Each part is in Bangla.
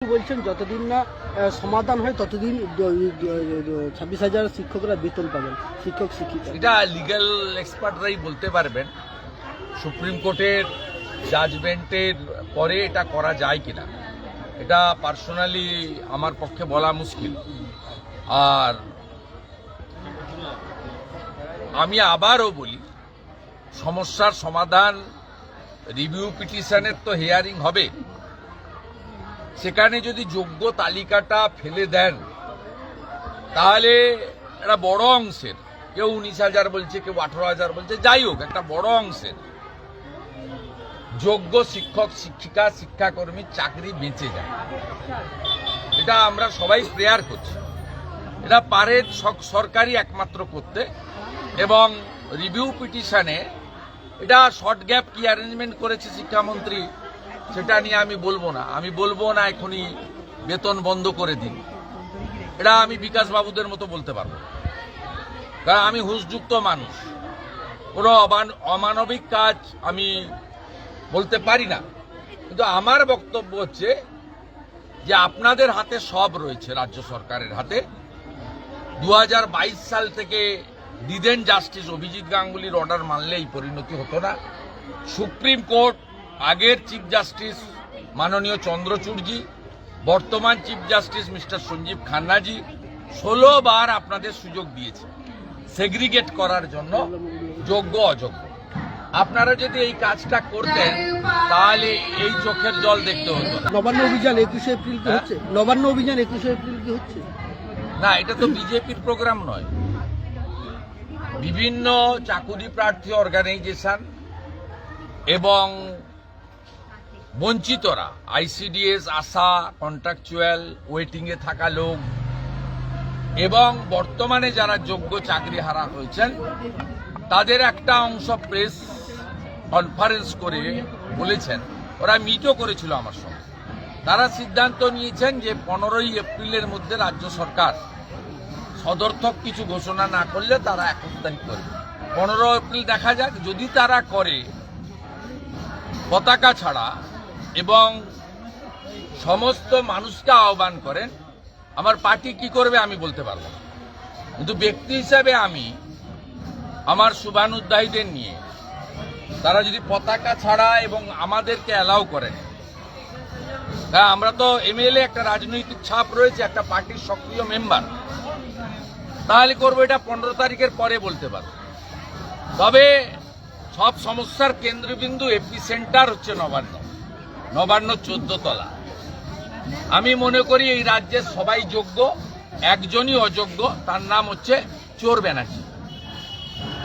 বলছেন যতদিন না সমাধান হয় ততদিন 26,000 শিক্ষকরা বেতন পাবেন, শিক্ষক শিক্ষিকা। এটা লিগ্যাল এক্সপার্টরাই বলতে পারবেন সুপ্রিম কোর্টের জাজমেন্টের পরে এটা করা যায় কিনা। এটা পার্সোনালি আমার পক্ষে বলা মুশকিল। আর আমি আবারও বলি, সমস্যার সমাধান রিভিউ পিটিশনের তো হিয়ারিং হবে, সেখানে যদি যোগ্য তালিকাটা ফেলে দেন তাহলে একটা বড় অংশের, কেউ 19,000 বলছে, কেউ 18,000 বলছে, যাই হোক একটা বড় অংশের যোগ্য শিক্ষক শিক্ষিকা শিক্ষাকর্মীর চাকরি বেঁচে যায়। এটা আমরা সবাই প্রেয়ার করছি। এটা পারে সরকারই একমাত্র করতে, এবং রিভিউ পিটিশনে এটা শর্ট গ্যাপ কি অ্যারেঞ্জমেন্ট করেছে শিক্ষামন্ত্রী সেটা নিয়ে আমি বলবো না এখনই বেতন বন্ধ করে দিন। এটা আমি বিকাশ বাবুদের মতো বলতে পারবো, কারণ আমি হুঁশযুক্ত মানুষ, কোনো অমানবিক কাজ আমি বলতে পারি না। কিন্তু আমার বক্তব্য হচ্ছে যে আপনাদের হাতে সব রয়েছে, রাজ্য সরকারের হাতে। 2022 সাল থেকে দিদেন জাস্টিস অভিজিৎ গাঙ্গুলির অর্ডার মানলে এই পরিণতি হতো না। সুপ্রিম কোর্ট আগের চিফ জাস্টিস মাননীয় চন্দ্রচূড়জি, বর্তমান চিফ জাস্টিস মিস্টার সঞ্জীব খান্নাজি 16 বার আপনাদের সুযোগ দিয়েছে সেগ্রিগেট করার জন্য যোগ্য অযোগ্য। আপনারা যদি এই কাজটা করতেন তাহলে এই চোখের জল দেখতে হতো। নবান্ন অভিযান 21শে এপ্রিল কি হচ্ছে? নবান্ন অভিযান 21শে এপ্রিল কি হচ্ছে? না, এটা তো বিজেপির প্রোগ্রাম নয়। বিভিন্ন চাকুরি প্রার্থী অর্গানাইজেশন এবং বঞ্চিতরা, আইসিডিএস, আশা, কন্ট্রাকচুয়াল, ওয়েটিংয়ে থাকা লোক এবং বর্তমানে যারা যোগ্য চাকরি হারা হয়েছেন তাদের একটা অংশ প্রেস কনফারেন্স করে বলেছেন, ওরা মিটও করেছিল আমার সঙ্গে। তারা সিদ্ধান্ত নিয়েছেন যে 15ই এপ্রিলের মধ্যে রাজ্য সরকার সদর্থক কিছু ঘোষণা না করলে তারা 21 তারিখ করবে। 15 এপ্রিল দেখা যাক। যদি তারা করে পতাকা ছাড়া এবং সমস্ত মানুষকে আহ্বান করেন, আমার পার্টি কি করবে আমি বলতে পারবো না। কিন্তু ব্যক্তি হিসাবে আমি আমার শুভানুধ্যায়ীদের নিয়ে, তারা যদি পতাকা ছাড়া এবং আমাদেরকে অ্যালাউ করেন, হ্যাঁ আমরা তো এমএলএ, একটা রাজনৈতিক ছাপ রয়েছে, একটা পার্টির সক্রিয় মেম্বার, তাহলে করবো। এটা 15 তারিখের পরে বলতে পারবো। তবে সব সমস্যার কেন্দ্রবিন্দু, এপি সেন্টার হচ্ছে নবান্ন 14 তলা। আমি মনে করি এই রাজ্যের সবাই যোগ্য, একজনই অযোগ্য, তার নাম হচ্ছে চোর ব্যানার্জি।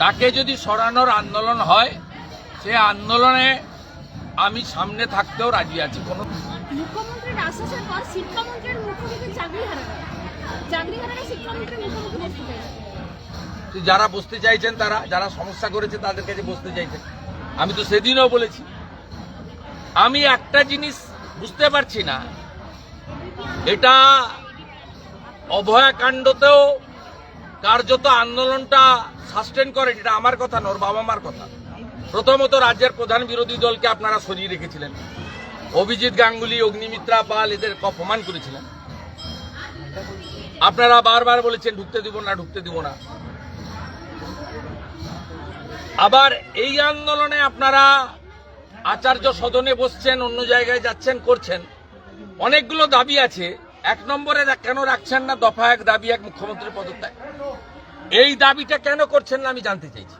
তাকে যদি সরানোর আন্দোলন হয়, সে আন্দোলনে আমি সামনে থাকতেও রাজি আছি। কোনো মুখ্যমন্ত্রীর আশ্বাসের পর শিক্ষামন্ত্রীর মুখ্যমন্ত্রী চাকরি হারানো শিক্ষামন্ত্রী মুখ্যমন্ত্রী বসতে চাইছেন। যারা বসতে চাইছেন, তারা যারা সমস্যা করেছে তাদের কাছে বসতে চাইছেন। আমি তো সেদিনও বলেছি। আমি একটা জিনিস বুঝতে পারছি না, এটা অভয়াকাণ্ডতেও কার্যত আন্দোলনটা সাস্টেন করে, এটা আমার কথা নয়, বাবা মার কথা। প্রথমত রাজ্যের প্রধান বিরোধী দলকে আপনারা সরিয়ে রেখেছিলেন, অভিজিৎ গাঙ্গুলি, অগ্নিমিত্রা পাল এদের অপমান করেছিলেন। আপনারা বারবার বলেছেন ঢুকতে দিব না। আবার এই আন্দোলনে আপনারা আচার্য সদনে বসছেন, অন্য জায়গায় যাচ্ছেন, করছেন। অনেকগুলো দাবি আছে। 1 নম্বরে কেন রাখছেন না দফা 1 দাবি 1 মুখ্যমন্ত্রী পদত্যাগ? এই দাবিটা কেন করছেন না আমি জানতে চাইছি।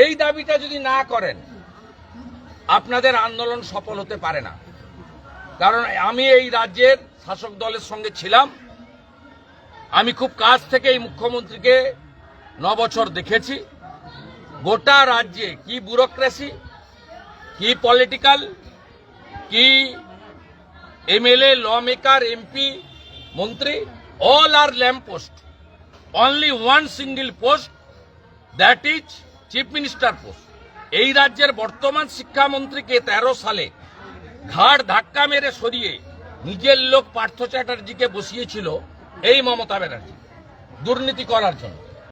এই দাবিটা যদি না করেন আপনাদের আন্দোলন সফল হতে পারে না। কারণ আমি এই রাজ্যের শাসক দলের সঙ্গে ছিলাম, আমি খুব কাছ থেকে এই মুখ্যমন্ত্রীকে 9 বছর দেখেছি। গোটা রাজ্যে কি ব্যুরোক্রেসি, কি পলিটিক্যাল, কি এমএলএ, ল মেকার, এমপি, মন্ত্রী, all are lamp post. Only one single post, that is chief minister post. এই রাজ্যের বর্তমান শিক্ষামন্ত্রীকে 13 সালে ঘাড় ধাক্কা মেরে সরিয়ে নিজের লোক পার্থ চ্যাটার্জিকে বসিয়েছিল এই মমতা ব্যানার্জি দুর্নীতি করার জন্য।